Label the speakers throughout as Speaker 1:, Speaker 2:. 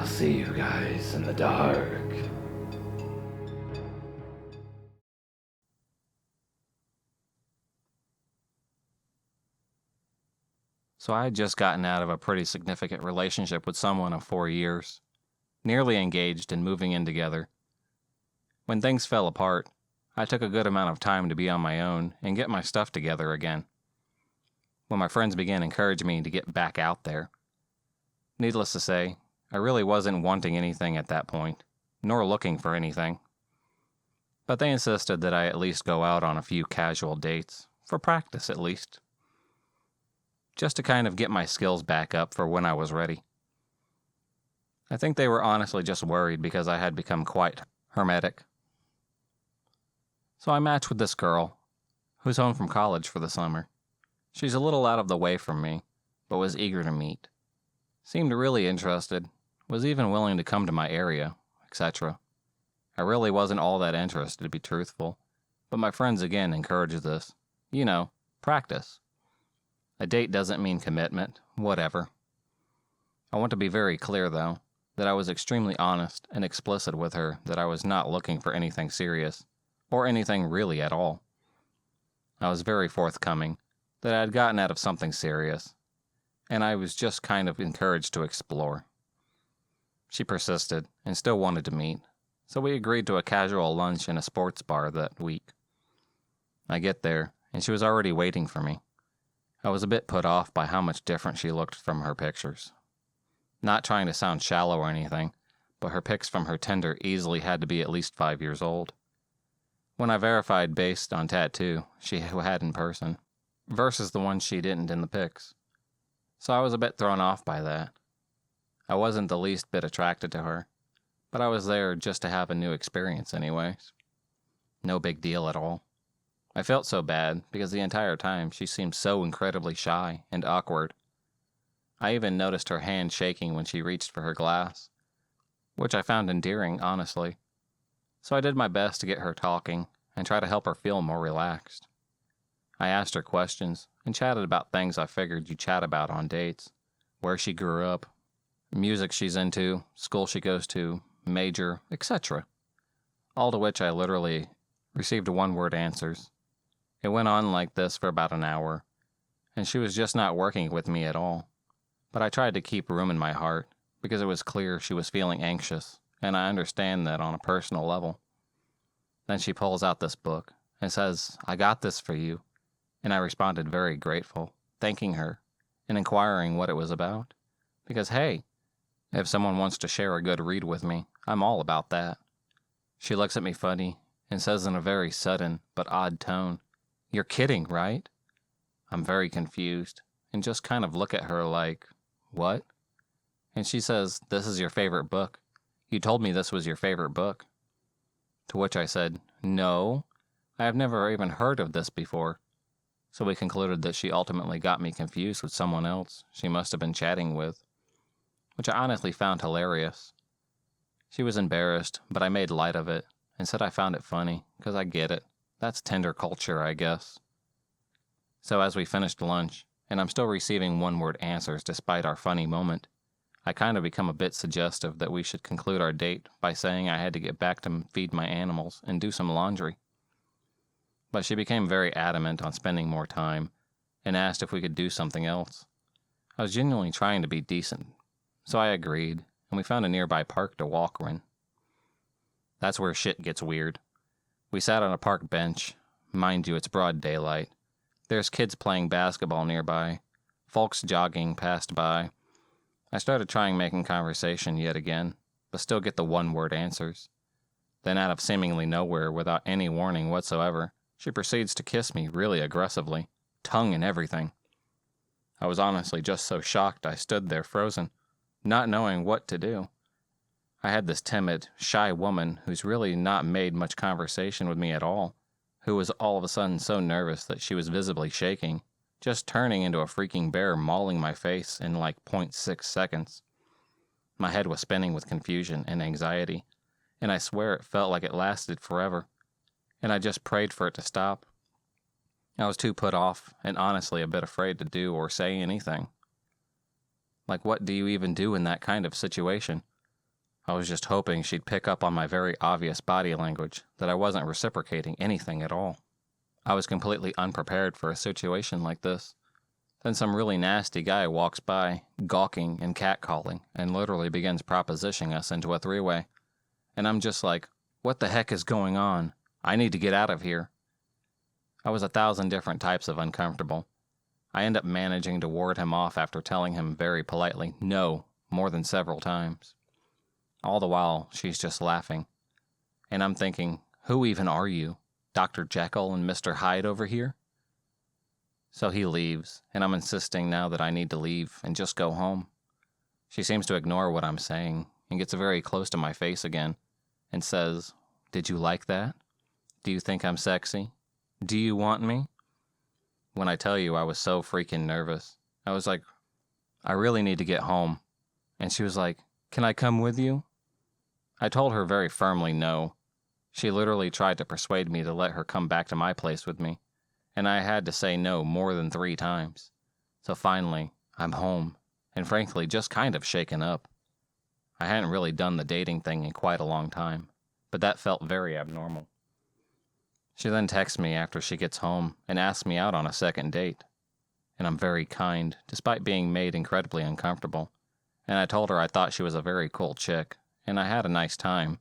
Speaker 1: I'll see you guys in the dark.
Speaker 2: So I had just gotten out of a pretty significant relationship with someone of 4 years, nearly engaged and moving in together. When things fell apart, I took a good amount of time to be on my own and get my stuff together again. When my friends began encouraging me to get back out there. Needless to say, I really wasn't wanting anything at that point, nor looking for anything. But they insisted that I at least go out on a few casual dates, for practice at least. Just to kind of get my skills back up for when I was ready. I think they were honestly just worried because I had become quite hermetic. So I matched with this girl, who's home from college for the summer. She's a little out of the way from me, but was eager to meet. Seemed really interested, was even willing to come to my area, etc. I really wasn't all that interested, to be truthful, but my friends again encouraged this. You know, practice. A date doesn't mean commitment, whatever. I want to be very clear, though, that I was extremely honest and explicit with her that I was not looking for anything serious, or anything really at all. I was very forthcoming that I had gotten out of something serious, and I was just kind of encouraged to explore. She persisted and still wanted to meet, so we agreed to a casual lunch in a sports bar that week. I get there, and she was already waiting for me. I was a bit put off by how much different she looked from her pictures. Not trying to sound shallow or anything, but her pics from her Tinder easily had to be at least 5 years old. When I verified based on tattoo she had in person, versus the one she didn't in the pics. So I was a bit thrown off by that. I wasn't the least bit attracted to her, but I was there just to have a new experience anyways. No big deal at all. I felt so bad because the entire time she seemed so incredibly shy and awkward. I even noticed her hand shaking when she reached for her glass, which I found endearing, honestly. So I did my best to get her talking and try to help her feel more relaxed. I asked her questions and chatted about things I figured you chat about on dates. Where she grew up, music she's into, school she goes to, major, etc. All to which I literally received one-word answers. It went on like this for about an hour, and she was just not working with me at all. But I tried to keep room in my heart, because it was clear she was feeling anxious, and I understand that on a personal level. Then she pulls out this book and says, "I got this for you," and I responded very grateful, thanking her, and inquiring what it was about. Because hey, if someone wants to share a good read with me, I'm all about that. She looks at me funny, and says in a very sudden but odd tone, "You're kidding, right?" I'm very confused, and just kind of look at her like, "What?" And she says, "This is your favorite book. You told me this was your favorite book." To which I said, "No, I have never even heard of this before." So we concluded that she ultimately got me confused with someone else she must have been chatting with, which I honestly found hilarious. She was embarrassed, but I made light of it and said I found it funny, because I get it. That's Tinder culture, I guess. So as we finished lunch, and I'm still receiving one-word answers despite our funny moment, I kind of become a bit suggestive that we should conclude our date by saying I had to get back to feed my animals and do some laundry. But she became very adamant on spending more time, and asked if we could do something else. I was genuinely trying to be decent, so I agreed, and we found a nearby park to walk in. That's where shit gets weird. We sat on a park bench. Mind you, it's broad daylight. There's kids playing basketball nearby. Folks jogging passed by. I started trying making conversation yet again, but still get the one-word answers. Then out of seemingly nowhere, without any warning whatsoever, she proceeds to kiss me really aggressively, tongue and everything. I was honestly just so shocked I stood there frozen, not knowing what to do. I had this timid, shy woman who's really not made much conversation with me at all, who was all of a sudden so nervous that she was visibly shaking, just turning into a freaking bear mauling my face in like 0.6 seconds. My head was spinning with confusion and anxiety, and I swear it felt like it lasted forever, and I just prayed for it to stop. I was too put off and honestly a bit afraid to do or say anything. Like, what do you even do in that kind of situation? I was just hoping she'd pick up on my very obvious body language that I wasn't reciprocating anything at all. I was completely unprepared for a situation like this. Then some really nasty guy walks by, gawking and catcalling, and literally begins propositioning us into a three-way. And I'm just like, what the heck is going on? I need to get out of here. I was 1,000 different types of uncomfortable. I end up managing to ward him off after telling him very politely no more than several times. All the while, she's just laughing. And I'm thinking, who even are you? Dr. Jekyll and Mr. Hyde over here? So he leaves, and I'm insisting now that I need to leave and just go home. She seems to ignore what I'm saying and gets very close to my face again and says, "Did you like that? Do you think I'm sexy? Do you want me?" When I tell you I was so freaking nervous, I was like, I really need to get home. And she was like, "Can I come with you?" I told her very firmly no. She literally tried to persuade me to let her come back to my place with me, and I had to say no more than 3 times. So finally, I'm home, and frankly, just kind of shaken up. I hadn't really done the dating thing in quite a long time, but that felt very abnormal. She then texts me after she gets home and asks me out on a second date. And I'm very kind, despite being made incredibly uncomfortable. And I told her I thought she was a very cool chick, and I had a nice time.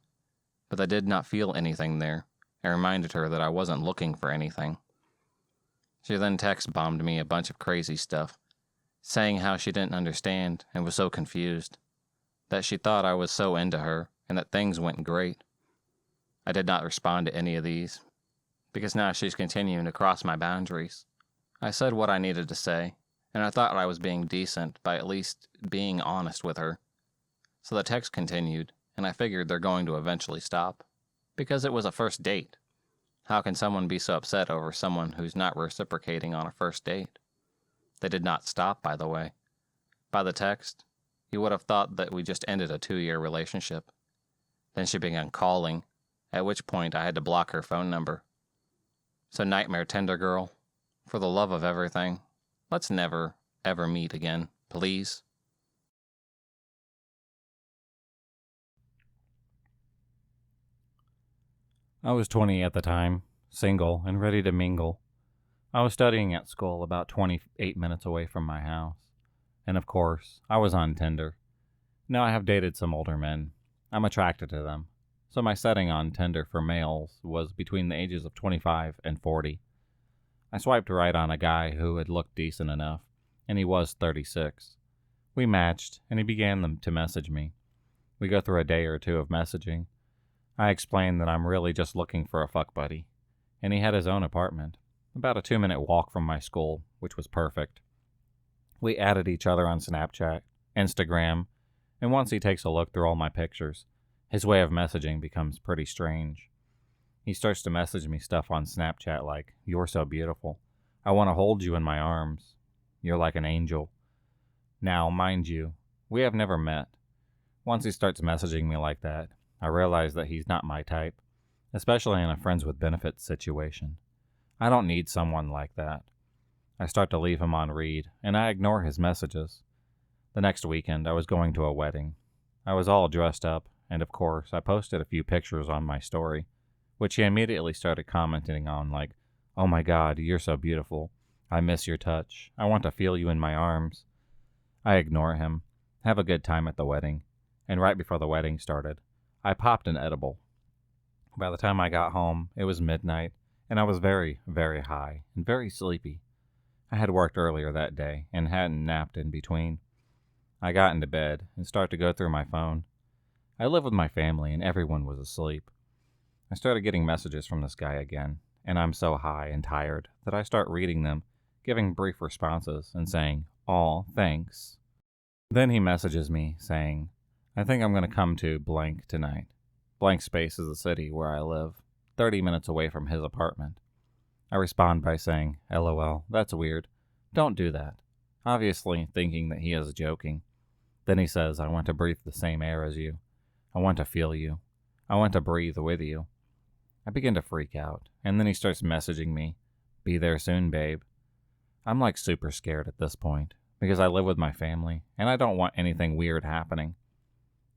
Speaker 2: But I did not feel anything there, and reminded her that I wasn't looking for anything. She then text-bombed me a bunch of crazy stuff, saying how she didn't understand and was so confused, that she thought I was so into her and that things went great. I did not respond to any of these, because now she's continuing to cross my boundaries. I said what I needed to say, and I thought I was being decent by at least being honest with her. So the text continued, and I figured they're going to eventually stop, because it was a first date. How can someone be so upset over someone who's not reciprocating on a first date? They did not stop, by the way. By the text, you would have thought that we just ended a 2-year relationship. Then she began calling, at which point I had to block her phone number. So Nightmare Tinder Girl, for the love of everything, let's never, ever meet again, please.
Speaker 3: I was 20 at the time, single and ready to mingle. I was studying at school about 28 minutes away from my house. And of course, I was on Tinder. Now I have dated some older men. I'm attracted to them. So my setting on Tinder for males was between the ages of 25 and 40. I swiped right on a guy who had looked decent enough, and he was 36. We matched, and he began to message me. We go through a day or two of messaging. I explained that I'm really just looking for a fuck buddy, and he had his own apartment, about a 2-minute walk from my school, which was perfect. We added each other on Snapchat, Instagram, and once he takes a look through all my pictures, his way of messaging becomes pretty strange. He starts to message me stuff on Snapchat like, "You're so beautiful. I want to hold you in my arms. You're like an angel." Now, mind you, we have never met. Once he starts messaging me like that, I realize that he's not my type, especially in a friends with benefits situation. I don't need someone like that. I start to leave him on read, and I ignore his messages. The next weekend, I was going to a wedding. I was all dressed up, and of course, I posted a few pictures on my story, which he immediately started commenting on like, "Oh my God, you're so beautiful. I miss your touch. I want to feel you in my arms." I ignore him, have a good time at the wedding, and right before the wedding started, I popped an edible. By the time I got home, it was midnight, and I was very, very high and very sleepy. I had worked earlier that day and hadn't napped in between. I got into bed and started to go through my phone. I live with my family and everyone was asleep. I started getting messages from this guy again, and I'm so high and tired that I start reading them, giving brief responses and saying, "Aw, thanks." Then he messages me saying, "I think I'm going to come to blank tonight." Blank space is the city where I live, 30 minutes away from his apartment. I respond by saying, "LOL, that's weird. Don't do that." Obviously thinking that he is joking. Then he says, "I want to breathe the same air as you. I want to feel you. I want to breathe with you." I begin to freak out, and then he starts messaging me, "Be there soon, babe." I'm like super scared at this point, because I live with my family, and I don't want anything weird happening.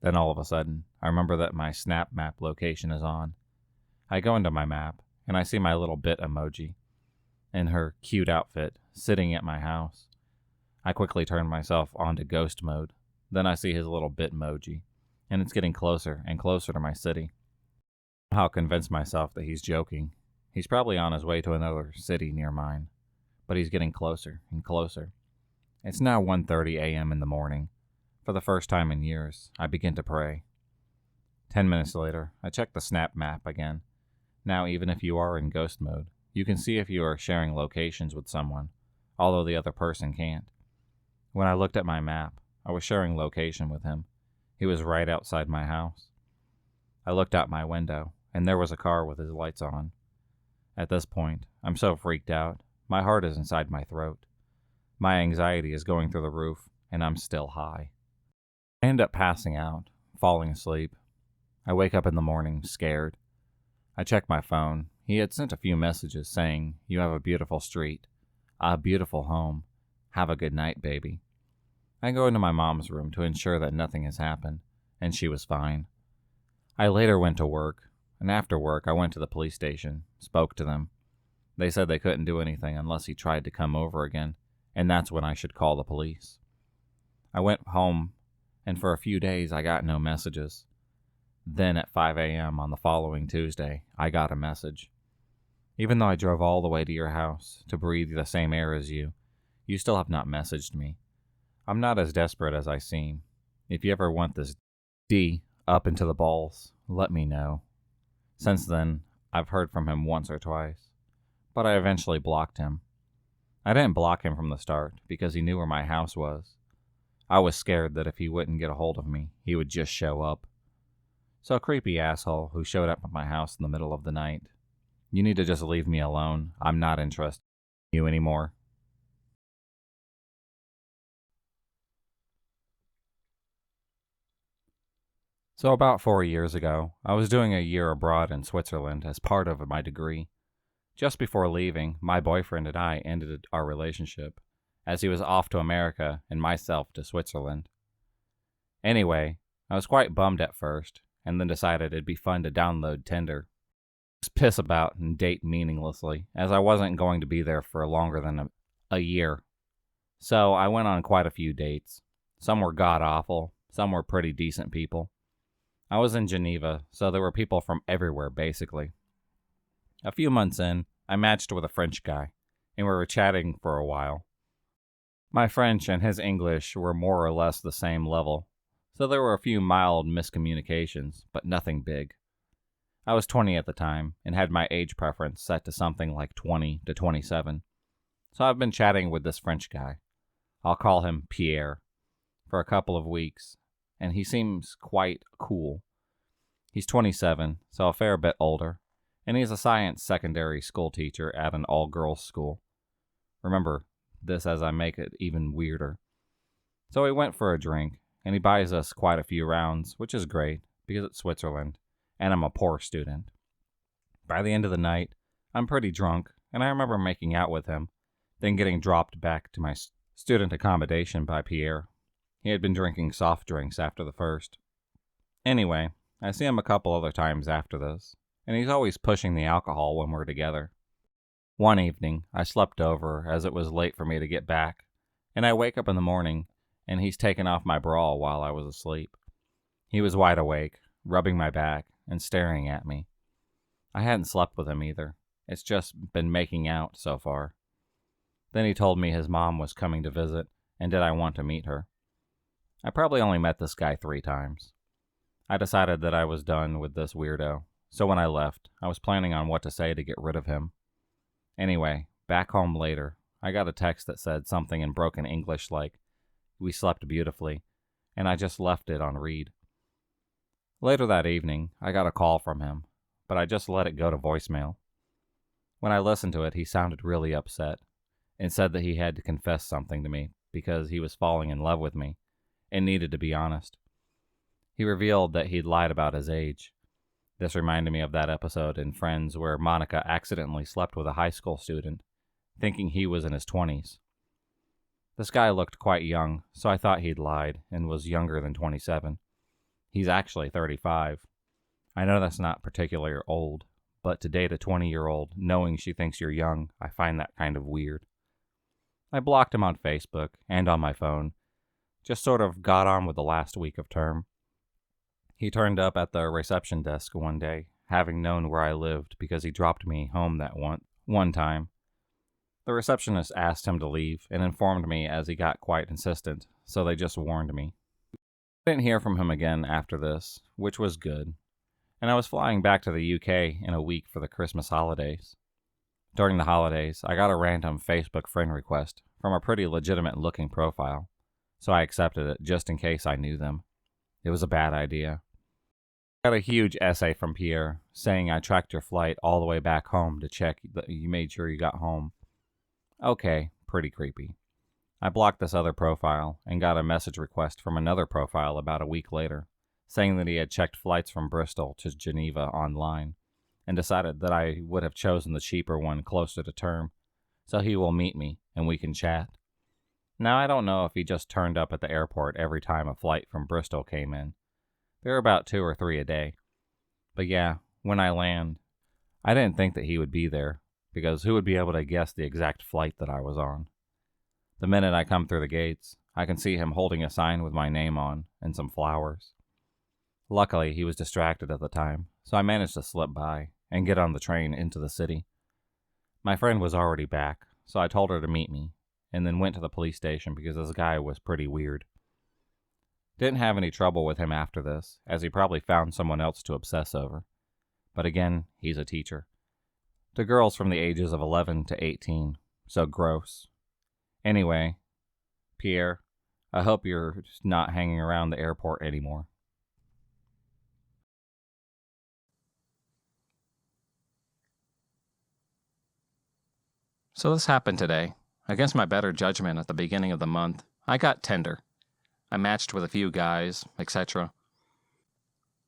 Speaker 3: Then all of a sudden, I remember that my Snap Map location is on. I go into my map, and I see my little bit emoji in her cute outfit sitting at my house. I quickly turn myself onto ghost mode. Then I see his little bit emoji, and it's getting closer and closer to my city. I somehow convince myself that he's joking. He's probably on his way to another city near mine, but he's getting closer and closer. It's now 1:30 a.m. in the morning. For the first time in years, I begin to pray. 10 minutes later, I check the Snap Map again. Now, even if you are in ghost mode, you can see if you are sharing locations with someone, although the other person can't. When I looked at my map, I was sharing location with him. He was right outside my house. I looked out my window, and there was a car with his lights on. At this point, I'm so freaked out, my heart is inside my throat. My anxiety is going through the roof, and I'm still high. I end up passing out, falling asleep. I wake up in the morning, scared. I check my phone. He had sent a few messages saying, "You have a beautiful street, a beautiful home. Have a good night, baby." I go into my mom's room to ensure that nothing has happened, and she was fine. I later went to work, and after work I went to the police station, spoke to them. They said they couldn't do anything unless he tried to come over again, and that's when I should call the police. I went home, and for a few days I got no messages. Then at 5 a.m. on the following Tuesday, I got a message. "Even though I drove all the way to your house to breathe the same air as you, you still have not messaged me. I'm not as desperate as I seem. If you ever want this D up into the balls, let me know." Since then, I've heard from him once or twice, but I eventually blocked him. I didn't block him from the start because he knew where my house was. I was scared that if he wouldn't get a hold of me, he would just show up. So, creepy asshole who showed up at my house in the middle of the night, you need to just leave me alone. I'm not interested in you anymore. So about 4 years ago, I was doing a year abroad in Switzerland as part of my degree. Just before leaving, my boyfriend and I ended our relationship, as he was off to America and myself to Switzerland. Anyway, I was quite bummed at first, and then decided it'd be fun to download Tinder. Just piss about and date meaninglessly, as I wasn't going to be there for longer than a year. So I went on quite a few dates. Some were god-awful, some were pretty decent people. I was in Geneva, so there were people from everywhere, basically. A few months in, I matched with a French guy, and we were chatting for a while. My French and his English were more or less the same level, so there were a few mild miscommunications, but nothing big. I was 20 at the time, and had my age preference set to something like 20 to 27. So I've been chatting with this French guy. I'll call him Pierre, for a couple of weeks, and he seems quite cool. He's 27, so a fair bit older, and he's a science secondary school teacher at an all-girls school. Remember this as I make it even weirder. So we went for a drink, and he buys us quite a few rounds, which is great, because it's Switzerland, and I'm a poor student. By the end of the night, I'm pretty drunk, and I remember making out with him, then getting dropped back to my student accommodation by Pierre. He had been drinking soft drinks after the first. Anyway, I see him a couple other times after this, and he's always pushing the alcohol when we're together. One evening, I slept over as it was late for me to get back, and I wake up in the morning, and he's taken off my bra while I was asleep. He was wide awake, rubbing my back, and staring at me. I hadn't slept with him either. It's just been making out so far. Then he told me his mom was coming to visit, and did I want to meet her. I probably only met this guy 3 times. I decided that I was done with this weirdo, so when I left, I was planning on what to say to get rid of him. Anyway, back home later, I got a text that said something in broken English like, "We slept beautifully," and I just left it on read. Later that evening, I got a call from him, but I just let it go to voicemail. When I listened to it, he sounded really upset, and said that he had to confess something to me because he was falling in love with me, and needed to be honest. He revealed that he'd lied about his age. This reminded me of that episode in Friends where Monica accidentally slept with a high school student, thinking he was in his 20s. This guy looked quite young, so I thought he'd lied and was younger than 27. He's actually 35. I know that's not particularly old, but to date a 20-year-old knowing she thinks you're young, I find that kind of weird. I blocked him on Facebook and on my phone. Just sort of got on with the last week of term. He turned up at the reception desk one day, having known where I lived because he dropped me home that one time. The receptionist asked him to leave and informed me as he got quite insistent, so they just warned me. I didn't hear from him again after this, which was good, and I was flying back to the UK in a week for the Christmas holidays. During the holidays, I got a random Facebook friend request from a pretty legitimate-looking profile, so I accepted it just in case I knew them. It was a bad idea. I got a huge essay from Pierre saying I tracked your flight all the way back home to check that you made sure you got home. Okay, pretty creepy. I blocked this other profile and got a message request from another profile about a week later, saying that he had checked flights from Bristol to Geneva online and decided that I would have chosen the cheaper one closer to term, so he will meet me and we can chat. Now, I don't know if he just turned up at the airport every time a flight from Bristol came in. There are about 2 or 3 a day. But yeah, when I land, I didn't think that he would be there, because who would be able to guess the exact flight that I was on? The minute I come through the gates, I can see him holding a sign with my name on and some flowers. Luckily, he was distracted at the time, so I managed to slip by and get on the train into the city. My friend was already back, so I told her to meet me, and then went to the police station because this guy was pretty weird. Didn't have any trouble with him after this, as he probably found someone else to obsess over. But again, he's a teacher. To girls from the ages of 11 to 18, so gross. Anyway, Pierre, I hope you're not hanging around the airport anymore.
Speaker 2: So this happened today. Against my better judgment at the beginning of the month, I got Tinder. I matched with a few guys, etc.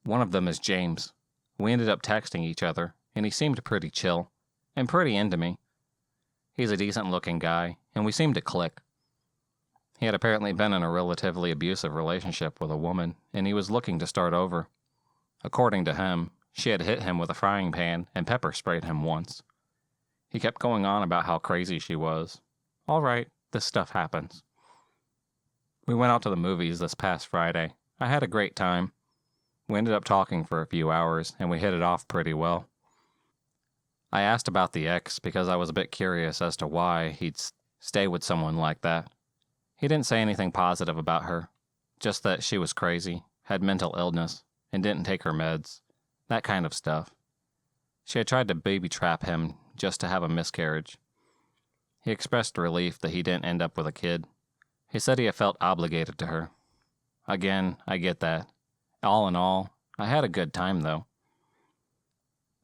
Speaker 2: One of them is James. We ended up texting each other, and he seemed pretty chill, and pretty into me. He's a decent-looking guy, and we seemed to click. He had apparently been in a relatively abusive relationship with a woman, and he was looking to start over. According to him, she had hit him with a frying pan and pepper sprayed him once. He kept going on about how crazy she was. All right, this stuff happens. We went out to the movies this past Friday. I had a great time. We ended up talking for a few hours, and we hit it off pretty well. I asked about the ex because I was a bit curious as to why he'd stay with someone like that. He didn't say anything positive about her, just that she was crazy, had mental illness, and didn't take her meds. That kind of stuff. She had tried to baby trap him just to have a miscarriage. He expressed relief that he didn't end up with a kid. He said he had felt obligated to her. Again, I get that. All in all, I had a good time though.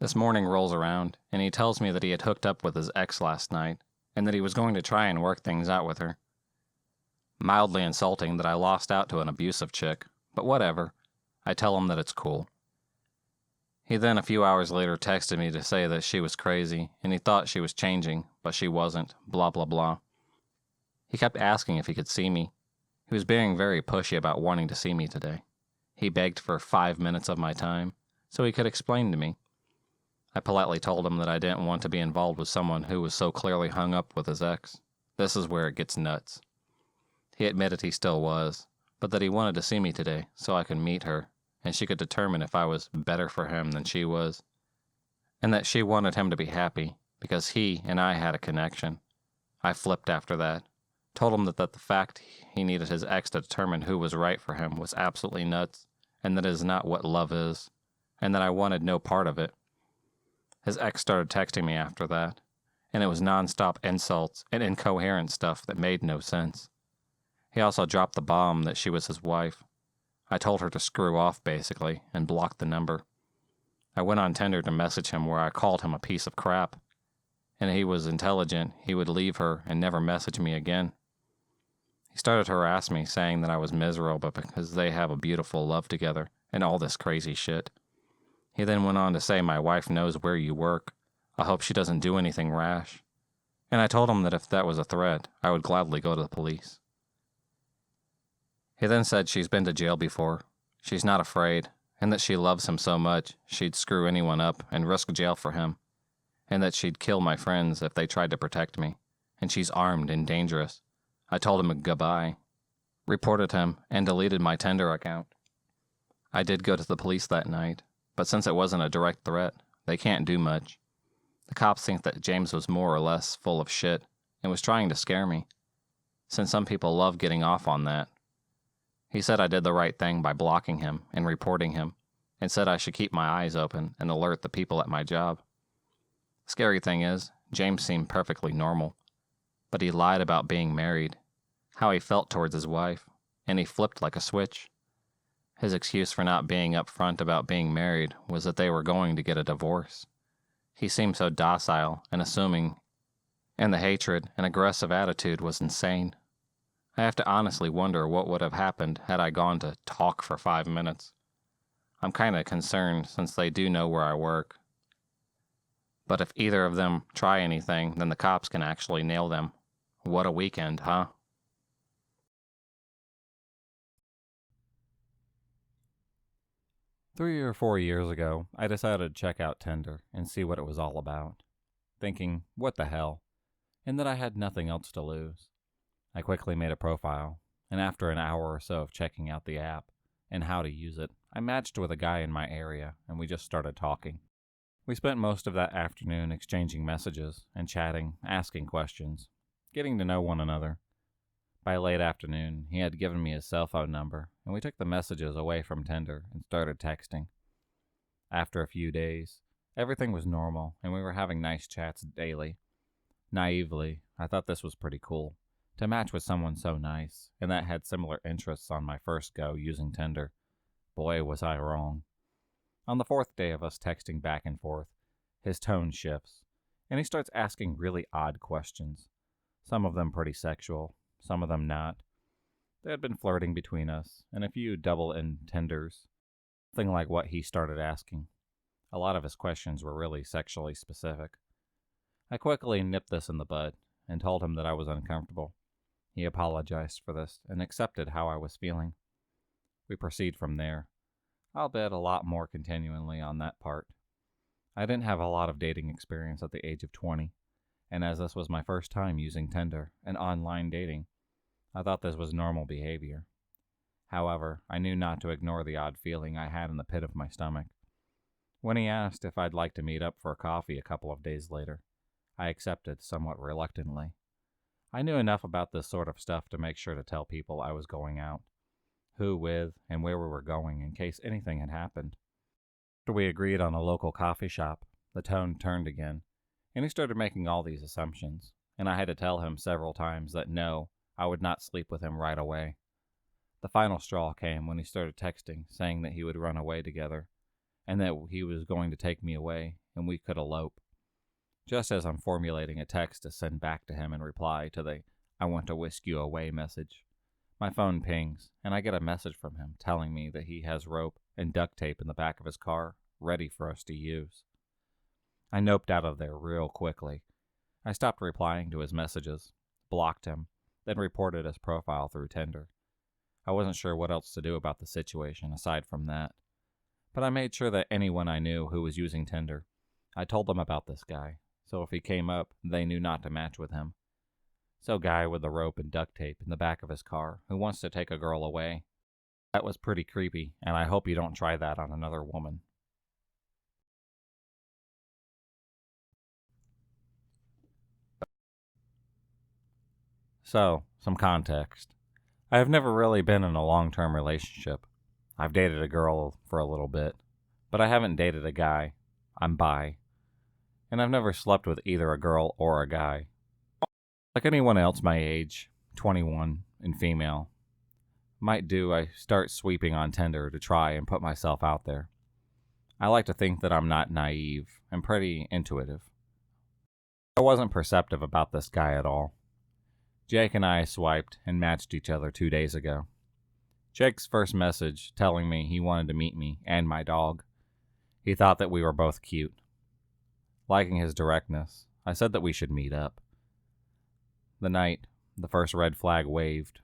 Speaker 2: This morning rolls around, and he tells me that he had hooked up with his ex last night, and that he was going to try and work things out with her. Mildly insulting that I lost out to an abusive chick, but whatever. I tell him that it's cool. He then a few hours later texted me to say that she was crazy, and he thought she was changing, but she wasn't, blah blah blah. He kept asking if he could see me. He was being very pushy about wanting to see me today. He begged for 5 minutes of my time, so he could explain to me. I politely told him that I didn't want to be involved with someone who was so clearly hung up with his ex. This is where it gets nuts. He admitted he still was, but that he wanted to see me today so I could meet her, and she could determine if I was better for him than she was, and that she wanted him to be happy because he and I had a connection. I flipped after that. Told him that the fact he needed his ex to determine who was right for him was absolutely nuts, and that it is not what love is, and that I wanted no part of it. His ex started texting me after that, and it was nonstop insults and incoherent stuff that made no sense. He also dropped the bomb that she was his wife. I told her to screw off, basically, and blocked the number. I went on Tinder to message him where I called him a piece of crap, and he was intelligent, he would leave her and never message me again. He started to harass me, saying that I was miserable because they have a beautiful love together, and all this crazy shit. He then went on to say my wife knows where you work. I hope she doesn't do anything rash. And I told him that if that was a threat, I would gladly go to the police. He then said she's been to jail before, She's not afraid, and that she loves him so much she'd screw anyone up and risk jail for him, and that she'd kill my friends if they tried to protect me, and she's armed and dangerous. I told him goodbye, reported him, and deleted my Tinder account. I did go to the police that night, but since it wasn't a direct threat, they can't do much. The cops think that James was more or less full of shit and was trying to scare me, since some people love getting off on that. He said I did the right thing by blocking him and reporting him, and said I should keep my eyes open and alert the people at my job. Scary thing is, James seemed perfectly normal, but he lied about being married, how he felt towards his wife, and he flipped like a switch. His excuse for not being upfront about being married was that they were going to get a divorce. He seemed so docile and assuming, and the hatred and aggressive attitude was insane. I have to honestly wonder what would have happened had I gone to talk for 5 minutes. I'm kinda concerned since they do know where I work. But if either of them try anything, then the cops can actually nail them. What a weekend, huh?
Speaker 3: Three or 4 years ago, I decided to check out Tinder and see what it was all about, thinking, what the hell, and that I had nothing else to lose. I quickly made a profile, and after an hour or so of checking out the app and how to use it, I matched with a guy in my area, and we just started talking. We spent most of that afternoon exchanging messages and chatting, asking questions, getting to know one another. By late afternoon, he had given me his cell phone number, and we took the messages away from Tinder and started texting. After a few days, everything was normal, and we were having nice chats daily. Naively, I thought this was pretty cool, to match with someone so nice, and that had similar interests on my first go using Tinder. Boy, was I wrong. On the fourth day of us texting back and forth, his tone shifts, and he starts asking really odd questions, some of them pretty sexual, some of them not. There had been flirting between us, and a few double entendres, something like what he started asking. A lot of his questions were really sexually specific. I quickly nipped this in the bud, and told him that I was uncomfortable. He apologized for this, and accepted how I was feeling. We proceed from there. I'll bet a lot more continually on that part. I didn't have a lot of dating experience at the age of 20, and as this was my first time using Tinder and online dating, I thought this was normal behavior. However, I knew not to ignore the odd feeling I had in the pit of my stomach. When he asked if I'd like to meet up for a coffee a couple of days later, I accepted somewhat reluctantly. I knew enough about this sort of stuff to make sure to tell people I was going out, who with, and where we were going in case anything had happened. After we agreed on a local coffee shop, the tone turned again, and he started making all these assumptions, and I had to tell him several times that no, I would not sleep with him right away. The final straw came when he started texting, saying that he would run away together, and that he was going to take me away, and we could elope. Just as I'm formulating a text to send back to him in reply to the "I want to whisk you away" message, my phone pings, and I get a message from him telling me that he has rope and duct tape in the back of his car, ready for us to use. I noped out of there real quickly. I stopped replying to his messages, blocked him, then reported his profile through Tinder. I wasn't sure what else to do about the situation aside from that, but I made sure that anyone I knew who was using Tinder, I told them about this guy, so if he came up, they knew not to match with him. So guy with the rope and duct tape in the back of his car who wants to take a girl away. That was pretty creepy, and I hope you don't try that on another woman. So, some context. I have never really been in a long-term relationship. I've dated a girl for a little bit, but I haven't dated a guy. I'm bi. And I've never slept with either a girl or a guy. Like anyone else my age, 21 and female, might do, I start sweeping on Tinder to try and put myself out there. I like to think that I'm not naive and pretty intuitive. I wasn't perceptive about this guy at all. Jake and I swiped and matched each other 2 days ago. Jake's first message telling me he wanted to meet me and my dog. He thought that we were both cute. Liking his directness, I said that we should meet up. The night, the first red flag waved.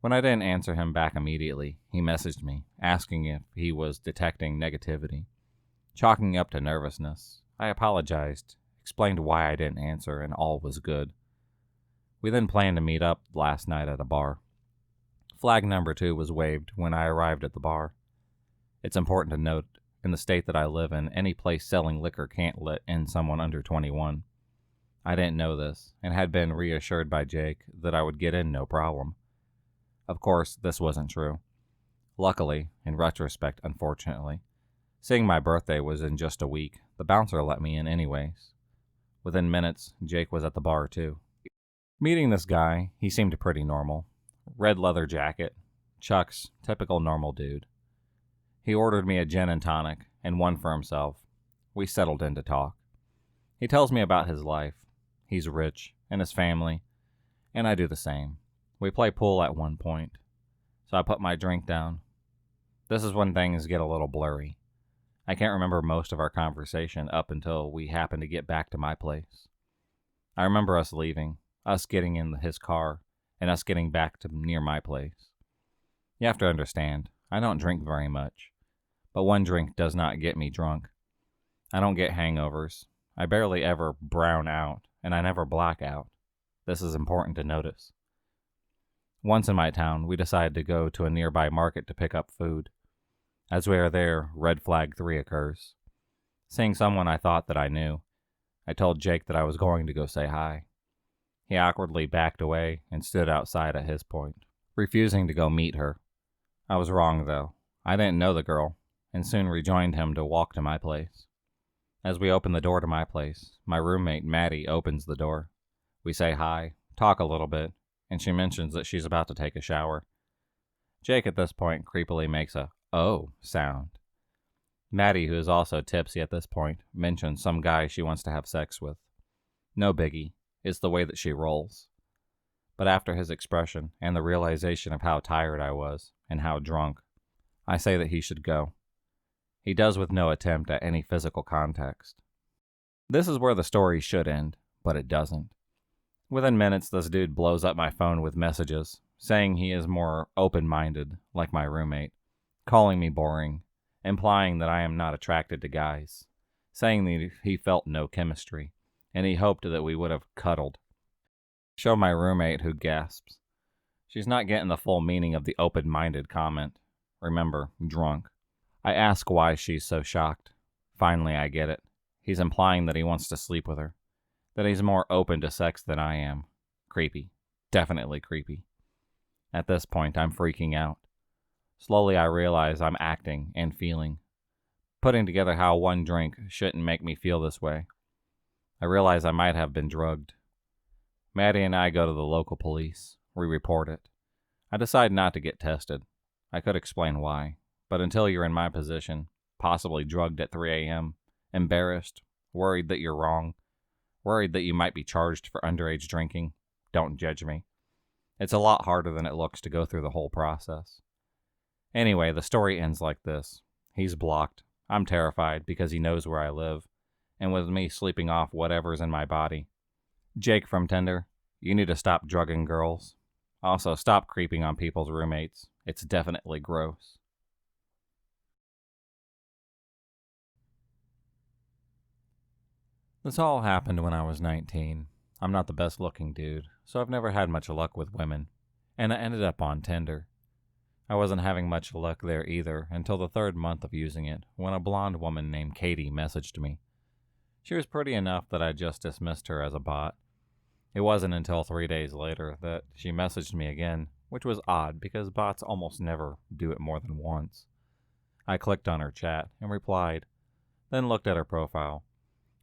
Speaker 3: When I didn't answer him back immediately, he messaged me, asking if he was detecting negativity, chalking up to nervousness. I apologized, explained why I didn't answer, and all was good. We then planned to meet up last night at a bar. Flag number 2 was waved when I arrived at the bar. It's important to note, in the state that I live in, any place selling liquor can't let in someone under 21. I didn't know this, and had been reassured by Jake that I would get in no problem. Of course, this wasn't true. Luckily, in retrospect, unfortunately, seeing my birthday was in just a week, the bouncer let me in anyways. Within minutes, Jake was at the bar too. Meeting this guy, he seemed pretty normal. Red leather jacket, Chucks, typical normal dude. He ordered me a gin and tonic, and one for himself. We settled in to talk. He tells me about his life. He's rich, and his family, and I do the same. We play pool at one point, so I put my drink down. This is when things get a little blurry. I can't remember most of our conversation up until we happened to get back to my place. I remember us leaving, us getting in his car, and us getting back to near my place. You have to understand, I don't drink very much, but one drink does not get me drunk. I don't get hangovers. I barely ever brown out, and I never black out. This is important to notice. Once in my town, we decided to go to a nearby market to pick up food. As we are there, red flag 3 occurs. Seeing someone I thought that I knew, I told Jake that I was going to go say hi. He awkwardly backed away and stood outside at his point, refusing to go meet her. I was wrong, though. I didn't know the girl, and soon rejoined him to walk to my place. As we open the door to my place, my roommate, Maddie, opens the door. We say hi, talk a little bit, and she mentions that she's about to take a shower. Jake at this point creepily makes a "oh" sound. Maddie, who is also tipsy at this point, mentions some guy she wants to have sex with. No biggie, it's the way that she rolls. But after his expression and the realization of how tired I was and how drunk, I say that he should go. He does with no attempt at any physical context. This is where the story should end, but it doesn't. Within minutes, this dude blows up my phone with messages, saying he is more open-minded, like my roommate, calling me boring, implying that I am not attracted to guys, saying that he felt no chemistry, and he hoped that we would have cuddled. Show my roommate, who gasps. She's not getting the full meaning of the open-minded comment. Remember, drunk. I ask why she's so shocked. Finally, I get it. He's implying that he wants to sleep with her. That he's more open to sex than I am. Creepy. Definitely creepy. At this point, I'm freaking out. Slowly, I realize I'm acting and feeling, putting together how one drink shouldn't make me feel this way. I realize I might have been drugged. Maddie and I go to the local police. We report it. I decide not to get tested. I could explain why, but until you're in my position, possibly drugged at 3 a.m., embarrassed, worried that you're wrong, worried that you might be charged for underage drinking, don't judge me. It's a lot harder than it looks to go through the whole process. Anyway, the story ends like this. He's blocked. I'm terrified because he knows where I live, and with me sleeping off whatever's in my body. Jake from Tinder, you need to stop drugging girls. Also, stop creeping on people's roommates. It's definitely gross. This all happened when I was 19. I'm not the best looking dude, so I've never had much luck with women, and I ended up on Tinder. I wasn't having much luck there either until the 3rd month of using it, when a blonde woman named Katie messaged me. She was pretty enough that I just dismissed her as a bot. It wasn't until 3 days later that she messaged me again, which was odd because bots almost never do it more than once. I clicked on her chat and replied, then looked at her profile.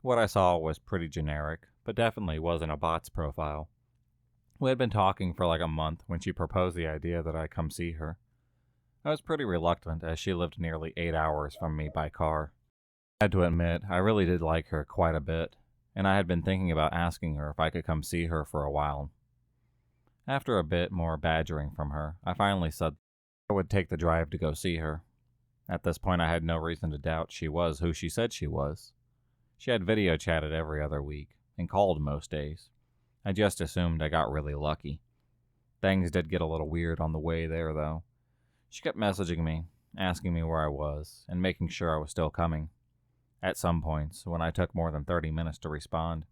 Speaker 3: What I saw was pretty generic, but definitely wasn't a bot's profile. We had been talking for like a month when she proposed the idea that I come see her. I was pretty reluctant as she lived nearly 8 hours from me by car. I had to admit, I really did like her quite a bit, and I had been thinking about asking her if I could come see her for a while. After a bit more badgering from her, I finally said I would take the drive to go see her. At this point, I had no reason to doubt she was who she said she was. She had video chatted every other week and called most days. I just assumed I got really lucky. Things did get a little weird on the way there, though. She kept messaging me, asking me where I was, and making sure I was still coming. At some points, when I took more than 30 minutes to respond,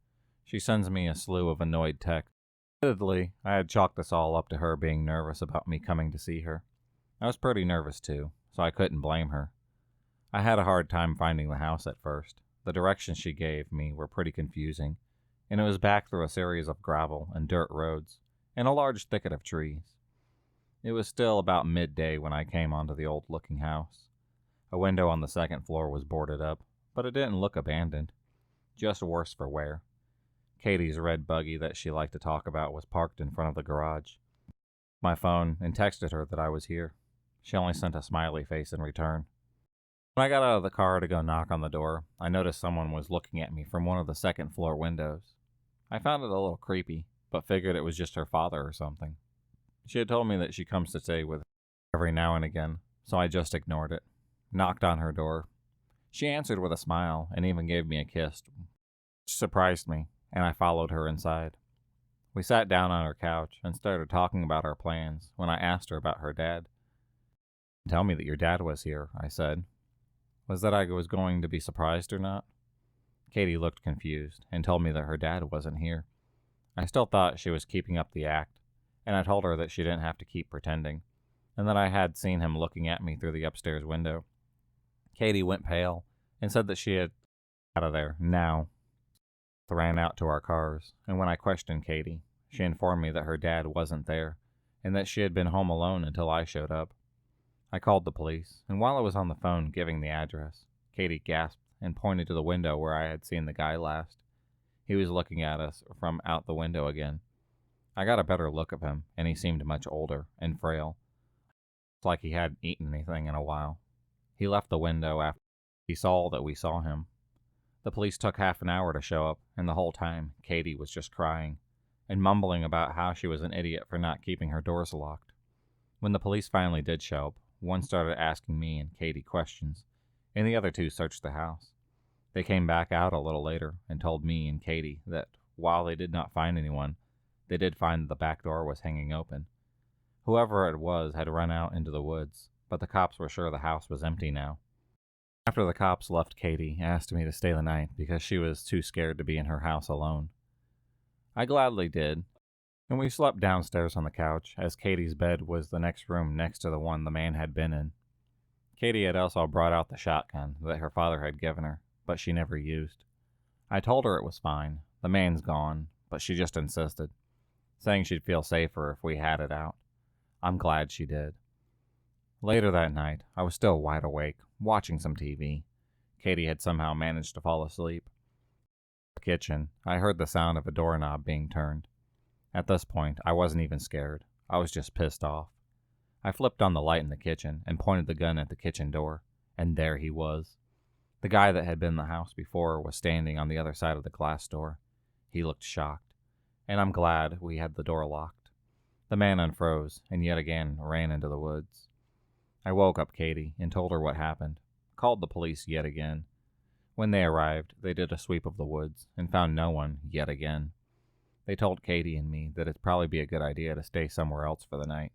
Speaker 3: she sends me a slew of annoyed texts. Admittedly, I had chalked this all up to her being nervous about me coming to see her. I was pretty nervous too, so I couldn't blame her. I had a hard time finding the house at first. The directions she gave me were pretty confusing, and it was back through a series of gravel and dirt roads, and a large thicket of trees. It was still about midday when I came onto the old-looking house. A window on the second floor was boarded up, but it didn't look abandoned, just worse for wear. Katie's red buggy that she liked to talk about was parked in front of the garage. My phone and texted her that I was here. She only sent a smiley face in return. When I got out of the car to go knock on the door, I noticed someone was looking at me from one of the second floor windows. I found it a little creepy, but figured it was just her father or something. She had told me that she comes to stay with every now and again, so I just ignored it. Knocked on her door. She answered with a smile and even gave me a kiss, which surprised me, and I followed her inside. We sat down on her couch and started talking about our plans when I asked her about her dad. "Tell me that your dad was here," I said. Was that I was going to be surprised or not? Katie looked confused and told me that her dad wasn't here. I still thought she was keeping up the act, and I told her that she didn't have to keep pretending, and that I had seen him looking at me through the upstairs window. Katie went pale and said that she had out of there now. Ran out to our cars, and when I questioned Katie, she informed me that her dad wasn't there, and that she had been home alone until I showed up. I called the police, and while I was on the phone giving the address, Katie gasped and pointed to the window where I had seen the guy last. He was looking at us from out the window again. I got a better look of him, and he seemed much older and frail, like he hadn't eaten anything in a while. He left the window after he saw that we saw him. The police took half an hour to show up, and the whole time, Katie was just crying and mumbling about how she was an idiot for not keeping her doors locked. When the police finally did show up, one started asking me and Katie questions, and the other two searched the house. They came back out a little later and told me and Katie that while they did not find anyone, they did find that the back door was hanging open. Whoever it was had run out into the woods, but the cops were sure the house was empty now. After the cops left, Katie asked me to stay the night because she was too scared to be in her house alone. I gladly did, and we slept downstairs on the couch, as Katie's bed was the next room next to the one the man had been in. Katie had also brought out the shotgun that her father had given her, but she never used. I told her it was fine, the man's gone, but she just insisted, saying she'd feel safer if we had it out. I'm glad she did. Later that night, I was still wide awake, watching some TV. Katie had somehow managed to fall asleep. In the kitchen, I heard the sound of a doorknob being turned. At this point, I wasn't even scared. I was just pissed off. I flipped on the light in the kitchen and pointed the gun at the kitchen door, and there he was. The guy that had been in the house before was standing on the other side of the glass door. He looked shocked, and I'm glad we had the door locked. The man unfroze and yet again ran into the woods. I woke up Katie and told her what happened, called the police yet again. When they arrived, they did a sweep of the woods and found no one yet again. They told Katie and me that it'd probably be a good idea to stay somewhere else for the night.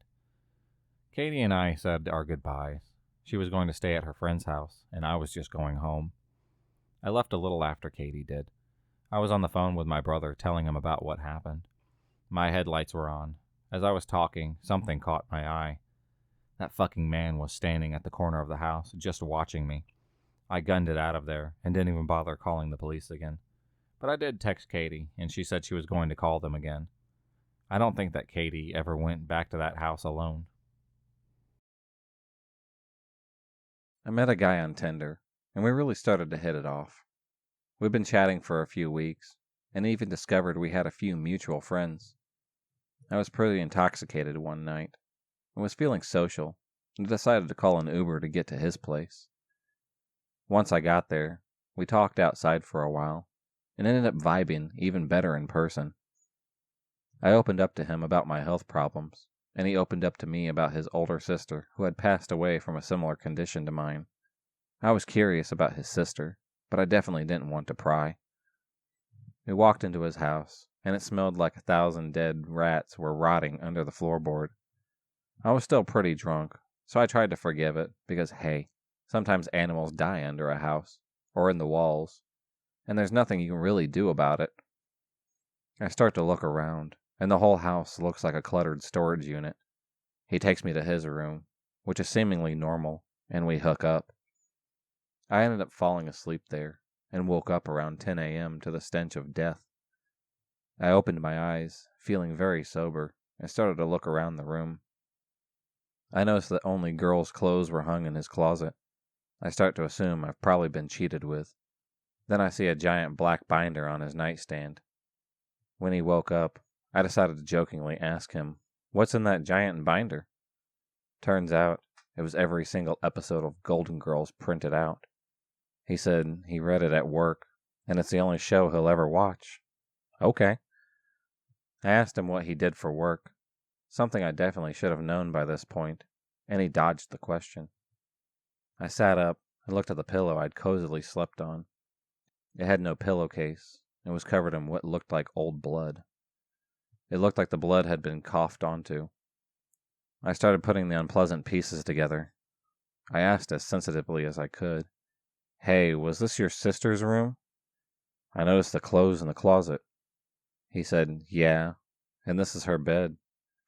Speaker 3: Katie and I said our goodbyes. She was going to stay at her friend's house, and I was just going home. I left a little after Katie did. I was on the phone with my brother telling him about what happened. My headlights were on. As I was talking, something caught my eye. That fucking man was standing at the corner of the house, just watching me. I gunned it out of there and didn't even bother calling the police again. But I did text Katie, and she said she was going to call them again. I don't think that Katie ever went back to that house alone.
Speaker 2: I met a guy on Tinder, and we really started to hit it off. We'd been chatting for a few weeks, and even discovered we had a few mutual friends. I was pretty intoxicated one night, and was feeling social, and decided to call an Uber to get to his place. Once I got there, we talked outside for a while, and ended up vibing even better in person. I opened up to him about my health problems, and he opened up to me about his older sister who had passed away from a similar condition to mine. I was curious about his sister, but I definitely didn't want to pry. We walked into his house,
Speaker 3: and it smelled like 1,000 dead rats were rotting under the floorboard. I was still pretty drunk, so I tried to forgive it because, hey, sometimes animals die under a house or in the walls, and there's nothing you can really do about it. I start to look around, and the whole house looks like a cluttered storage unit. He takes me to his room, which is seemingly normal, and we hook up. I ended up falling asleep there and woke up around 10 a.m. to the stench of death. I opened my eyes, feeling very sober, and started to look around the room. I noticed that only girls' clothes were hung in his closet. I start to assume I've probably been cheated with. Then I see a giant black binder on his nightstand. When he woke up, I decided to jokingly ask him, "What's in that giant binder?" Turns out, it was every single episode of Golden Girls printed out. He said he read it at work, and it's the only show he'll ever watch. Okay. I asked him what he did for work, something I definitely should have known by this point, and he dodged the question. I sat up and looked at the pillow I'd cozily slept on. It had no pillowcase and was covered in what looked like old blood. It looked like the blood had been coughed onto. I started putting the unpleasant pieces together. I asked as sensitively as I could, "Hey, was this your sister's room? I noticed the clothes in the closet." He said, "Yeah, and this is her bed.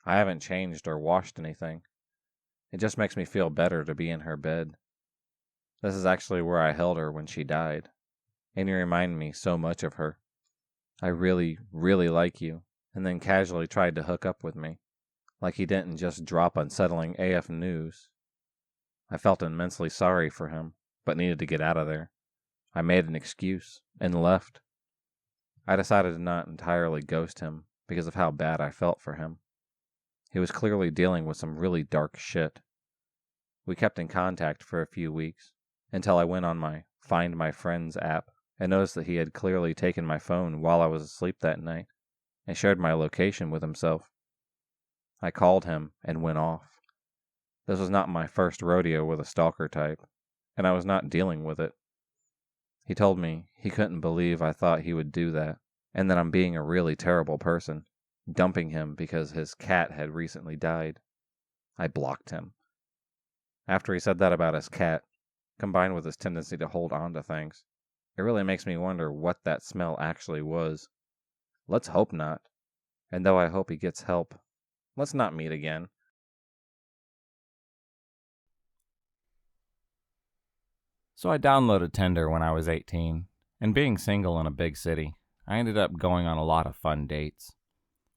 Speaker 3: I haven't changed or washed anything. It just makes me feel better to be in her bed. This is actually where I held her when she died, and you remind me so much of her. I really, really like you," and then casually tried to hook up with me, like he didn't just drop unsettling AF news. I felt immensely sorry for him, but needed to get out of there. I made an excuse and left. I decided to not entirely ghost him because of how bad I felt for him. He was clearly dealing with some really dark shit. We kept in contact for a few weeks, until I went on my Find My Friends app and noticed that he had clearly taken my phone while I was asleep that night and shared my location with himself. I called him and went off. This was not my first rodeo with a stalker type, and I was not dealing with it. He told me he couldn't believe I thought he would do that, and that I'm being a really terrible person, dumping him because his cat had recently died. I blocked him. After he said that about his cat, combined with his tendency to hold on to things, it really makes me wonder what that smell actually was. Let's hope not. And though I hope he gets help, let's not meet again. So I downloaded Tinder when I was 18, and being single in a big city, I ended up going on a lot of fun dates.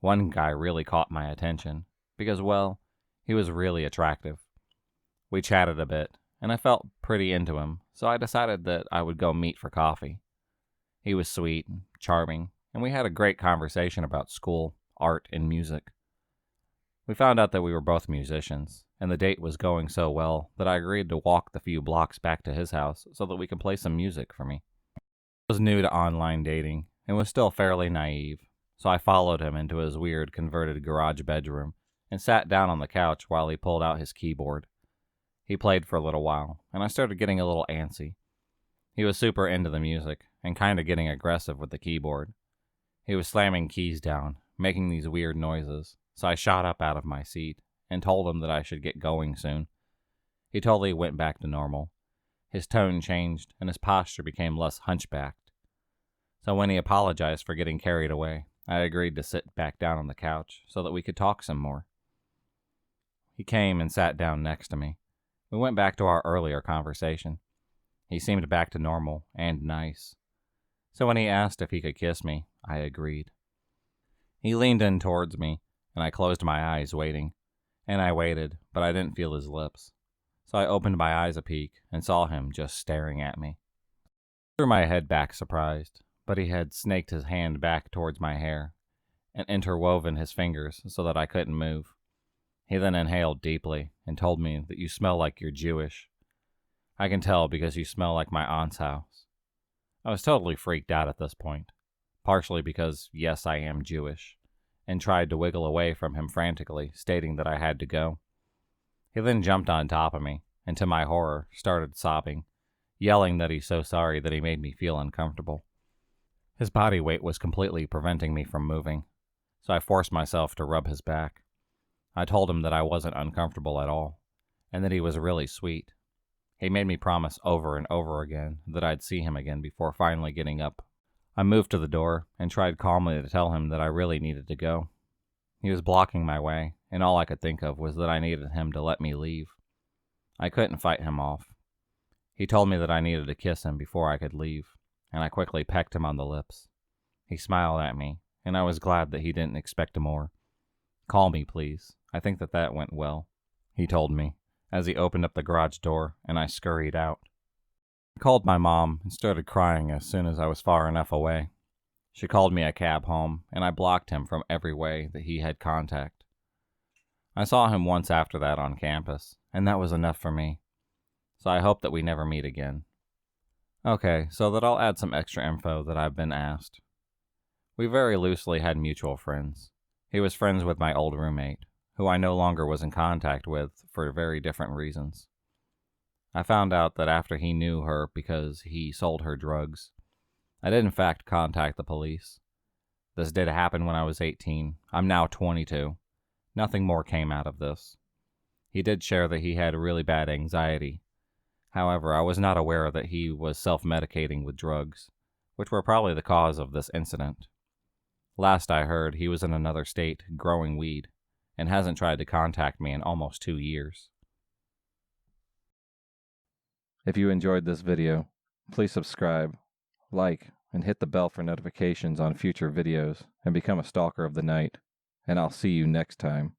Speaker 3: One guy really caught my attention, because, well, he was really attractive. We chatted a bit, and I felt pretty into him, so I decided that I would go meet for coffee. He was sweet and charming, and we had a great conversation about school, art, and music. We found out that we were both musicians, and the date was going so well that I agreed to walk the few blocks back to his house so that we could play some music for me. I was new to online dating and was still fairly naive, so I followed him into his weird converted garage bedroom and sat down on the couch while he pulled out his keyboard. He played for a little while, and I started getting a little antsy. He was super into the music and kind of getting aggressive with the keyboard. He was slamming keys down, making these weird noises, so I shot up out of my seat and told him that I should get going soon. He totally went back to normal. His tone changed, and his posture became less hunchbacked. So when he apologized for getting carried away, I agreed to sit back down on the couch so that we could talk some more. He came and sat down next to me. We went back to our earlier conversation. He seemed back to normal and nice. So when he asked if he could kiss me, I agreed. He leaned in towards me, and I closed my eyes waiting. And I waited, but I didn't feel his lips. So I opened my eyes a peek and saw him just staring at me. I threw my head back surprised, but he had snaked his hand back towards my hair and interwoven his fingers so that I couldn't move. He then inhaled deeply and told me that you smell like you're Jewish. I can tell because you smell like my aunt's house. I was totally freaked out at this point, partially because, yes, I am Jewish, and tried to wiggle away from him frantically, stating that I had to go. He then jumped on top of me, and to my horror, started sobbing, yelling that he's so sorry that he made me feel uncomfortable. His body weight was completely preventing me from moving, so I forced myself to rub his back. I told him that I wasn't uncomfortable at all, and that he was really sweet. He made me promise over and over again that I'd see him again before finally getting up. I moved to the door and tried calmly to tell him that I really needed to go. He was blocking my way, and all I could think of was that I needed him to let me leave. I couldn't fight him off. He told me that I needed to kiss him before I could leave, and I quickly pecked him on the lips. He smiled at me, and I was glad that he didn't expect more. "Call me, please. I think that went well," he told me, as he opened up the garage door, and I scurried out. I called my mom and started crying as soon as I was far enough away. She called me a cab home, and I blocked him from every way that he had contact. I saw him once after that on campus, and that was enough for me. So I hope that we never meet again. Okay, so that I'll add some extra info that I've been asked. We very loosely had mutual friends. He was friends with my old roommate, who I no longer was in contact with for very different reasons. I found out that after he knew her because he sold her drugs. I did in fact contact the police. This did happen when I was 18. I'm now 22. Nothing more came out of this. He did share that he had really bad anxiety. However, I was not aware that he was self-medicating with drugs, which were probably the cause of this incident. Last I heard, he was in another state, growing weed, and hasn't tried to contact me in almost 2 years.
Speaker 4: If you enjoyed this video, please subscribe, like, and hit the bell for notifications on future videos, and become a stalker of the night. And I'll see you next time.